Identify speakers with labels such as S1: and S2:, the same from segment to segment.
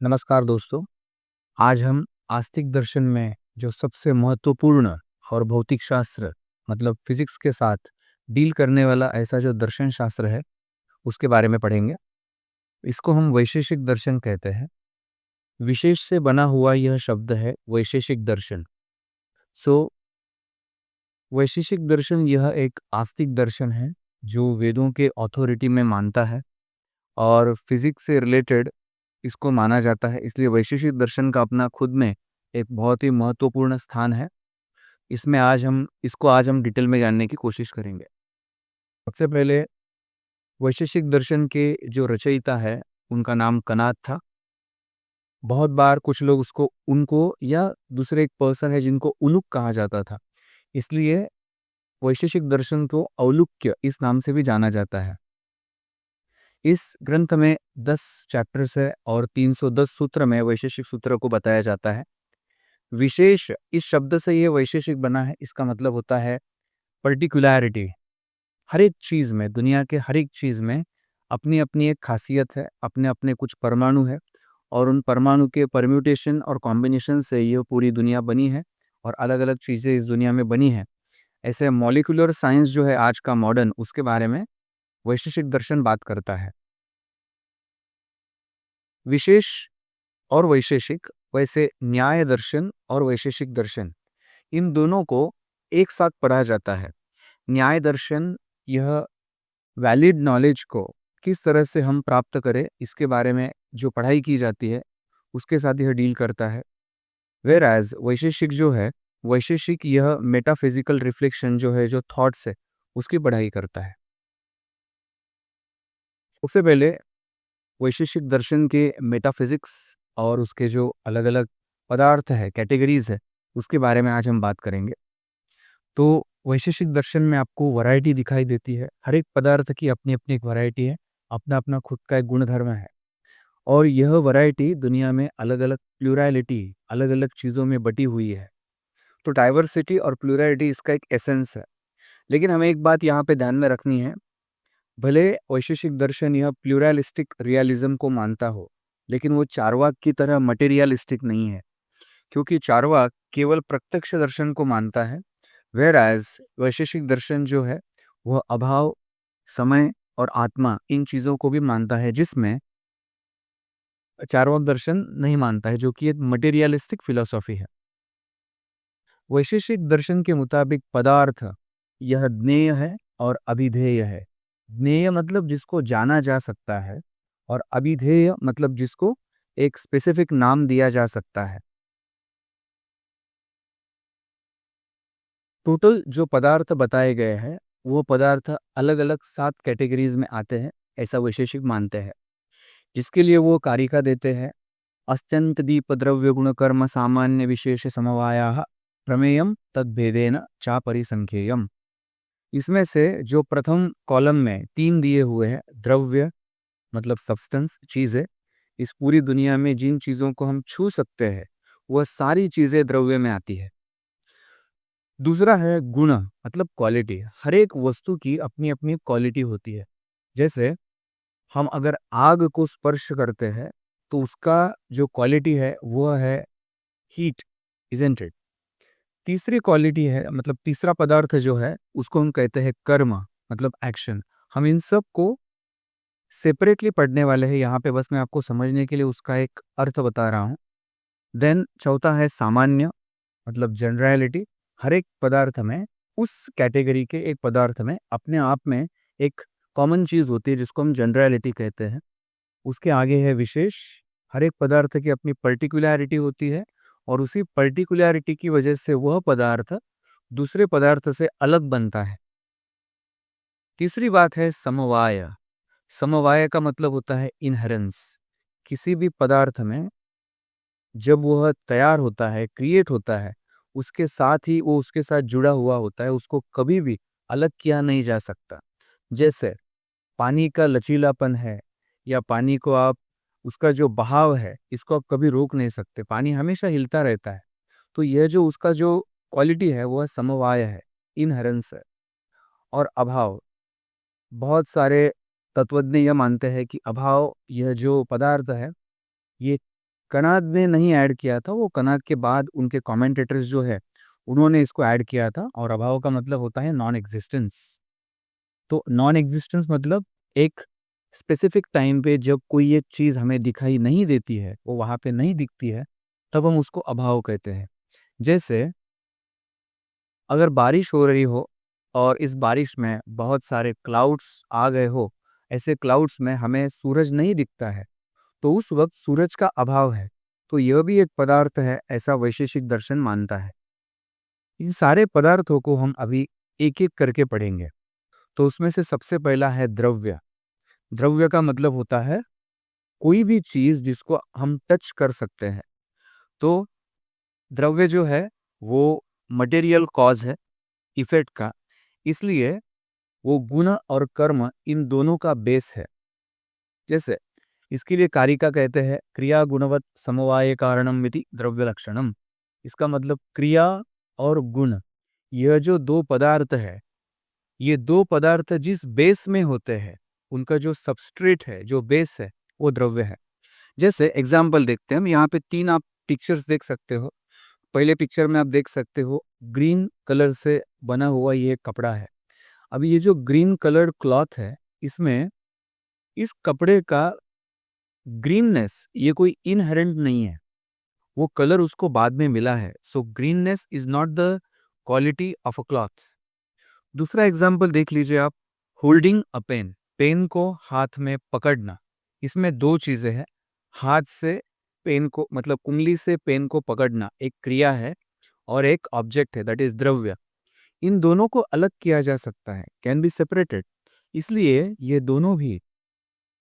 S1: नमस्कार दोस्तों। आज हम आस्तिक दर्शन में जो सबसे महत्वपूर्ण और भौतिक शास्त्र मतलब फिजिक्स के साथ डील करने वाला ऐसा जो दर्शन शास्त्र है उसके बारे में पढ़ेंगे। इसको हम वैशेषिक दर्शन कहते हैं। विशेष से बना हुआ यह शब्द है वैशेषिक दर्शन। सो वैशेषिक दर्शन यह एक आस्तिक दर्शन है जो वेदों के अथॉरिटी में मानता है और फिजिक्स से रिलेटेड इसको माना जाता है। इसलिए वैशेषिक दर्शन का अपना खुद में एक बहुत ही महत्वपूर्ण स्थान है। इसमें आज हम डिटेल में जानने की कोशिश करेंगे। सबसे पहले वैशेषिक दर्शन के जो रचयिता है उनका नाम कनाद था। बहुत बार कुछ लोग उसको उनको या दूसरे एक पर्सन है जिनको उलुक कहा जाता था, इसलिए वैशेषिक दर्शन को औलुक्य इस नाम से भी जाना जाता है। इस ग्रंथ में 10 चैप्टर्स है और 310 सूत्र में वैशेषिक सूत्र को बताया जाता है। विशेष इस शब्द से ये वैशेषिक बना है। इसका मतलब होता है पर्टिकुलैरिटी। हर एक चीज़ में, दुनिया के हर एक चीज़ में अपनी अपनी एक खासियत है, अपने अपने कुछ परमाणु है और उन परमाणु के परम्यूटेशन और कॉम्बिनेशन से ये पूरी दुनिया बनी है और अलग अलग चीज़ें इस दुनिया में बनी हैं। ऐसे मॉलिक्यूलर साइंस जो है आज का मॉडर्न, उसके बारे में वैशेषिक दर्शन बात करता है। विशेष और वैशेषिक, वैसे न्याय दर्शन और वैशेषिक दर्शन, इन दोनों को एक साथ पढ़ा जाता है। न्याय दर्शन यह वैलिड नॉलेज को किस तरह से हम प्राप्त करें इसके बारे में जो पढ़ाई की जाती है उसके साथ यह डील करता है। वेयर एज वैशेषिक जो है, वैशेषिक यह मेटाफिजिकल रिफ्लेक्शन जो है, जो थॉट्स है, उसकी पढ़ाई करता है। सबसे पहले वैशेषिक दर्शन के मेटाफिजिक्स और उसके जो अलग अलग पदार्थ है, कैटेगरीज है, उसके बारे में आज हम बात करेंगे। तो वैशेषिक दर्शन में आपको वैरायटी दिखाई देती है। हर एक पदार्थ की अपनी अपनी एक वैरायटी है, अपना अपना खुद का एक गुणधर्म है और यह वैरायटी दुनिया में अलग अलग प्लूरैलिटी, अलग अलग चीज़ों में बटी हुई है। तो डाइवर्सिटी और प्लूरैलिटी इसका एक एसेंस है। लेकिन हमें एक बात यहाँ पे ध्यान में रखनी है, भले वैशेषिक दर्शन यह प्लूरलिस्टिक रियलिज्म को मानता हो, लेकिन वो चारवाक की तरह मटेरियलिस्टिक नहीं है, क्योंकि चारवाक केवल प्रत्यक्ष दर्शन को मानता है। वेयर एज वैशेषिक दर्शन जो है वह अभाव, समय और आत्मा, इन चीज़ों को भी मानता है, जिसमें चारवाक दर्शन नहीं मानता है, जो कि एक मटेरियलिस्टिक फिलॉसफी है। वैशेषिक दर्शन के मुताबिक पदार्थ यह ज्ञेय है और अभिधेय है। ज्ञेय मतलब जिसको जाना जा सकता है और अभिधेय मतलब जिसको एक स्पेसिफिक नाम दिया जा सकता है। टोटल जो पदार्थ बताए गए हैं वो पदार्थ अलग अलग 7 कैटेगरीज में आते हैं, ऐसा वैशेषिक मानते हैं, जिसके लिए वो कारिका देते हैं। अत्यंत दीप द्रव्य गुण कर्म सामान्य विशेष समवाया प्रमेयम तद्भेदेन चा परिसंख्येयम। इसमें से जो प्रथम कॉलम में 3 दिए हुए हैं, द्रव्य मतलब सब्सटेंस, चीज़ें, इस पूरी दुनिया में जिन चीज़ों को हम छू सकते हैं वह सारी चीज़ें द्रव्य में आती है। दूसरा है गुण मतलब क्वालिटी। हर एक वस्तु की अपनी अपनी क्वालिटी होती है। जैसे हम अगर आग को स्पर्श करते हैं तो उसका जो क्वालिटी है वह है हीट, इजंट इट। तीसरी क्वालिटी है, मतलब तीसरा पदार्थ जो है उसको हम कहते हैं कर्म मतलब एक्शन। हम इन सब को सेपरेटली पढ़ने वाले हैं, यहाँ पे बस मैं आपको समझने के लिए उसका एक अर्थ बता रहा हूँ। देन चौथा है सामान्य मतलब जनरलिटी। हर एक पदार्थ में, उस कैटेगरी के एक पदार्थ में अपने आप में एक कॉमन चीज़ होती है जिसको हम जनरलिटी कहते हैं। उसके आगे है विशेष। हर एक पदार्थ की अपनी पर्टिकुलैरिटी होती है और उसी पर्टिकुलैरिटी की वजह से वह पदार्थ दूसरे पदार्थ से अलग बनता है। तीसरी बात है समवाय। समवाय का मतलब होता है इनहेरेंस। किसी भी पदार्थ में जब वह तैयार होता है, क्रिएट होता है, उसके साथ ही वो उसके साथ जुड़ा हुआ होता है, उसको कभी भी अलग किया नहीं जा सकता। जैसे पानी का लचीलापन है या पानी को आप, उसका जो बहाव है, इसको आप कभी रोक नहीं सकते, पानी हमेशा हिलता रहता है। तो यह जो उसका जो क्वालिटी है वह समवाय है, इनहेरेंस है। और अभाव, बहुत सारे तत्वज्ञ यह मानते हैं कि अभाव, यह जो पदार्थ है, ये कनाद ने नहीं ऐड किया था, वो कनाद के बाद उनके कमेंटेटर्स जो है उन्होंने इसको ऐड किया था। और अभाव का मतलब होता है नॉन एग्जिस्टेंस। तो नॉन एग्जिस्टेंस मतलब एक स्पेसिफिक टाइम पे जब कोई एक चीज़ हमें दिखाई नहीं देती है, वो वहाँ पे नहीं दिखती है, तब हम उसको अभाव कहते हैं। जैसे अगर बारिश हो रही हो और इस बारिश में बहुत सारे क्लाउड्स आ गए हो, ऐसे क्लाउड्स में हमें सूरज नहीं दिखता है, तो उस वक्त सूरज का अभाव है। तो यह भी एक पदार्थ है, ऐसा वैशेषिक दर्शन मानता है। इन सारे पदार्थों को हम अभी एक एक करके पढ़ेंगे। तो उसमें से सबसे पहला है द्रव्य। द्रव्य का मतलब होता है कोई भी चीज जिसको हम टच कर सकते हैं। तो द्रव्य जो है वो मटेरियल कॉज है इफेक्ट का, इसलिए वो गुण और कर्म इन दोनों का बेस है। जैसे इसके लिए कारिका कहते हैं क्रिया गुणवत समवाय कारणम मिति द्रव्य लक्षणम। इसका मतलब क्रिया और गुण, यह जो दो पदार्थ है, ये दो पदार्थ जिस बेस में होते हैं, उनका जो सबस्ट्रेट है, जो बेस है, वो द्रव्य है। जैसे एग्जाम्पल देखते हैं हम, यहाँ पे तीन आप पिक्चर्स देख सकते हो। पहले पिक्चर में आप देख सकते हो ग्रीन कलर से बना हुआ ये कपड़ा है। अब ये जो ग्रीन कलर क्लॉथ है, इसमें इस कपड़े का ग्रीननेस ये कोई इनहेरेंट नहीं है, वो कलर उसको बाद में मिला है। So greenness is not the quality of a cloth. दूसरा एग्जाम्पल देख लीजिए आप, होल्डिंग अ पेन, पेन को हाथ में पकड़ना। इसमें दो चीजें हैं, हाथ से पेन को मतलब उंगली से पेन को पकड़ना एक क्रिया है, और एक ऑब्जेक्ट है दैट इज द्रव्य। इन दोनों को अलग किया जा सकता है, कैन बी सेपरेटेड। इसलिए ये दोनों भी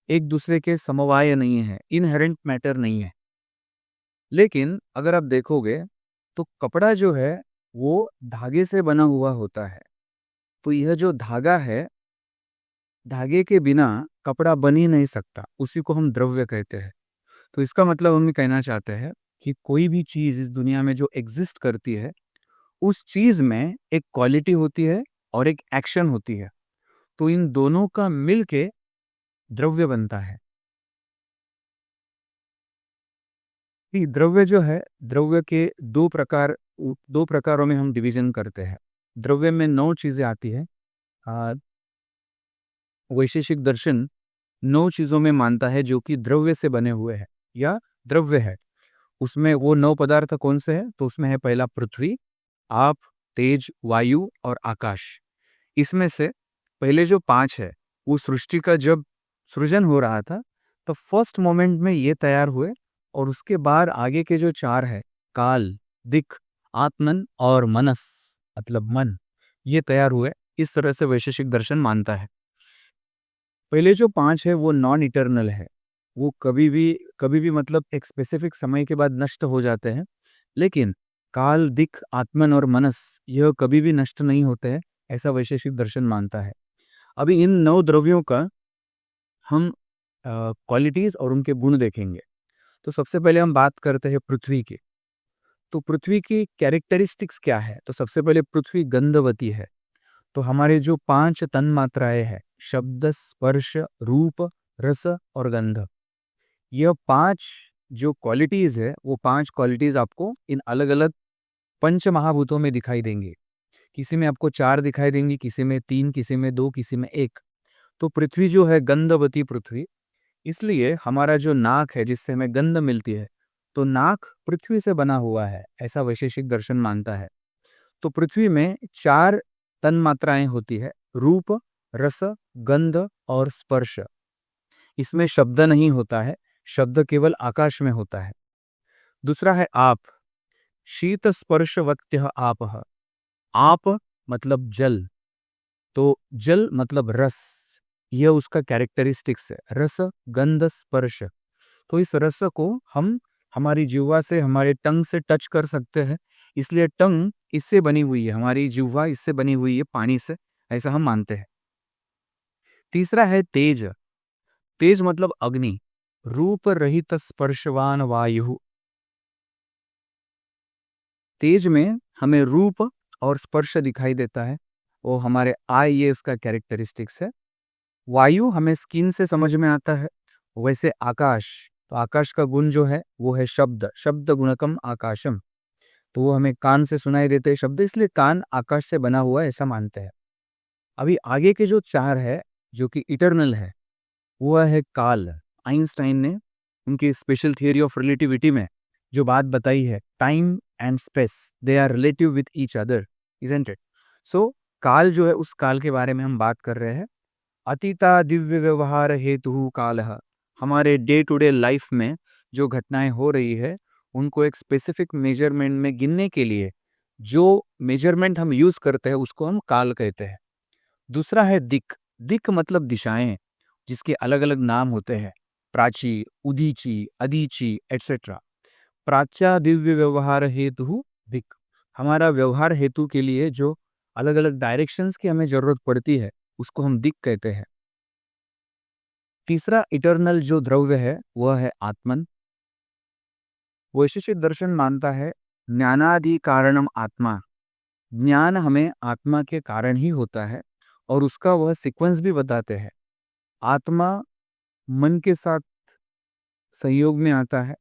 S1: एक दूसरे के समवाय नहीं है, इनहेरेंट मैटर नहीं है। लेकिन अगर आप देखोगे तो कपड़ा जो है वो धागे से बना हुआ होता है। तो यह जो धागा है, धागे के बिना कपड़ा बन ही नहीं सकता, उसी को हम द्रव्य कहते हैं। तो इसका मतलब हम ये कहना चाहते हैं कि कोई भी चीज इस दुनिया में जो एग्जिस्ट करती है, उस चीज में एक क्वालिटी होती है और एक एक्शन होती है। तो इन दोनों का मिलके द्रव्य बनता है। ये द्रव्य जो है, द्रव्य के दो प्रकारों में हम डिवीजन करते हैं। द्रव्य में 9 चीजें आती है। आ, वैशेषिक दर्शन 9 चीजों में मानता है जो कि द्रव्य से बने हुए हैं या द्रव्य है। उसमें वो 9 पदार्थ कौन से हैं? तो उसमें है पहला पृथ्वी, आप, तेज, वायु और आकाश। इसमें से पहले जो 5 है, वो सृष्टि का जब सृजन हो रहा था, तो फर्स्ट मोमेंट में ये तैयार हुए। और उसके बाद आगे के जो 4 है, काल, दिक, आत्मन और मनस मतलब मन, ये तैयार हुए। इस तरह से वैशेषिक दर्शन मानता है। पहले जो 5 है वो नॉन इटर्नल है, वो कभी भी मतलब एक स्पेसिफिक समय के बाद नष्ट हो जाते हैं। लेकिन काल, दिक, आत्मन और मनस यह कभी भी नष्ट नहीं होते हैं, ऐसा वैशेषिक दर्शन मानता है। अभी इन 9 द्रव्यों का हम क्वालिटीज और उनके गुण देखेंगे। तो सबसे पहले हम बात करते हैं पृथ्वी की। तो पृथ्वी की कैरेक्टरिस्टिक्स क्या है? तो सबसे पहले पृथ्वी गंधवती है। तो हमारे जो 5 तन मात्राएं हैं, शब्द, स्पर्श, रूप, रस और गंध, यह 5 जो क्वालिटीज है, वो 5 क्वालिटीज आपको इन अलग अलग पंच महाभूतों में दिखाई देंगे। किसी में आपको 4 दिखाई देंगी, किसी में 3, किसी में 2, किसी में 1। तो पृथ्वी जो है गंधवती पृथ्वी, इसलिए हमारा जो नाक है जिससे हमें गंध मिलती है, तो नाक पृथ्वी से बना हुआ है, ऐसा वैशेषिक दर्शन मानता है। तो पृथ्वी में 4 तन मात्राएं होती है, रूप, रस, गंध और स्पर्श। इसमें शब्द नहीं होता है, शब्द केवल आकाश में होता है। दूसरा है आप, शीत स्पर्श वक्त्य आपः। आप मतलब जल, तो जल मतलब रस, यह उसका कैरेक्टरिस्टिक्स है, रस, गंध, स्पर्श। तो इस रस को हम हमारी जिह्वा से, हमारे टंग से टच कर सकते हैं, इसलिए टंग इससे बनी हुई है, हमारी जिह्वा इससे बनी हुई है, पानी से, ऐसा हम मानते हैं। तीसरा है तेज, तेज मतलब अग्नि, रूप रहित स्पर्शवान वायु। तेज में हमें रूप और स्पर्श दिखाई देता है, वो हमारे आई, ये इसका कैरेक्टरिस्टिक्स है। वायु हमें स्किन से समझ में आता है, वैसे आकाश, तो आकाश का गुण जो है वो है शब्द, शब्द गुणकम आकाशम। तो वो हमें कान से सुनाई देते हैं शब्द, इसलिए कान आकाश से बना हुआ है ऐसा मानते हैं। अभी आगे के जो चार है जो कि इटरनल है, वो है काल। आइंस्टाइन ने उनकी स्पेशल थियरी ऑफ रिलेटिविटी में जो बात बताई है, time and space they are relative with each other, isn't it? So काल जो है, उस काल के बारे में हम बात कर रहे हैं। अतीता दिव्य व्यवहार हेतु कालः, हमारे डे टू डे लाइफ में जो घटनाएं हो रही है उनको एक स्पेसिफिक मेजरमेंट में गिनने के लिए जो मेजरमेंट हम यूज करते हैं उसको हम काल कहते हैं। दूसरा है दिक। दिक मतलब दिशाएं, जिसके अलग अलग नाम होते हैं, प्राची, उदीची, अदीची एटसेट्रा। प्राच्या दिव्य व्यवहार हेतु दिक, हमारा व्यवहार हेतु के लिए जो अलग अलग डायरेक्शंस की हमें जरूरत पड़ती है उसको हम दिक कहते हैं। तीसरा इटर्नल जो द्रव्य है वह है आत्मन। वैशेषिक दर्शन मानता है ज्ञानादि कारणम आत्मा, ज्ञान हमें आत्मा के कारण ही होता है और उसका वह सीक्वेंस भी बताते हैं। आत्मा मन के साथ संयोग में आता है,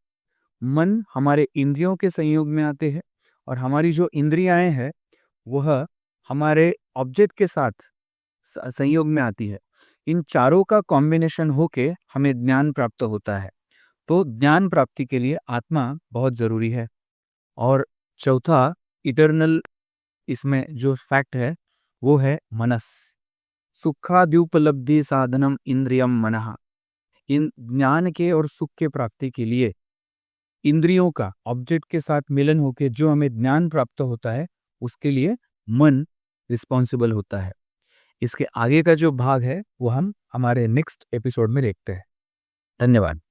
S1: मन हमारे इंद्रियों के संयोग में आते हैं और हमारी जो इंद्रियाएं हैं वह हमारे ऑब्जेक्ट के साथ संयोग में आती है। इन चारों का कॉम्बिनेशन होके हमें ज्ञान प्राप्त होता है। तो ज्ञान प्राप्ति के लिए आत्मा बहुत जरूरी है। और चौथा इटर्नल इसमें जो फैक्ट है वो है मनस। सुखाद्युपलब्धि साधनम इंद्रियम मनः, इन ज्ञान के और सुख के प्राप्ति के लिए इंद्रियों का ऑब्जेक्ट के साथ मिलन होकर जो हमें ज्ञान प्राप्त होता है उसके लिए मन रिस्पॉन्सिबल होता है। इसके आगे का जो भाग है वो हम हमारे नेक्स्ट एपिसोड में देखते हैं। धन्यवाद।